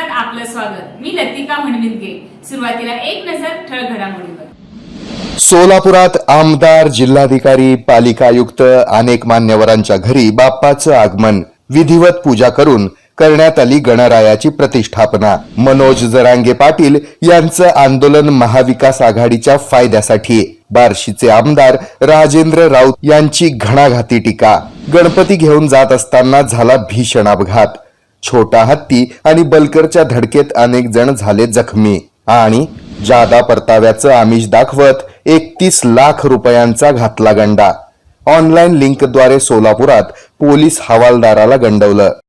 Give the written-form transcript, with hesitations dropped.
महाराष्ट्रात आपलं स्वागत। मी लतिका म्हणविंदगे। सुरुवातीला एक नजर ठळक घडामोडींवर। सोलापुरात आमदार, जिल्हाधिकारी, पालिका आयुक्त अनेक मान्यवरांच्या घरी बाप्पाचं आगमन, विधिवत पूजा करून करण्यात आली गणरायाची प्रतिष्ठापना। मनोज जरांगे पाटील यांचं आंदोलन महाविकास आघाडीच्या फायद्यासाठी। बार्शीचे आमदार राजेंद्र राऊत यांची घणाघाती टीका। गणपती घेऊन जात असताना झाला भीषण अपघात। छोटा हत्ती आणि बलकरच्या धडकेत अनेक जण झाले जखमी। आणि जादा परताव्याचं आमिष दाखवत 31 लाख रुपयांचा घातला गंडा। ऑनलाईन लिंकद्वारे सोलापुरात पोलीस हवालदाराला गंडवलं।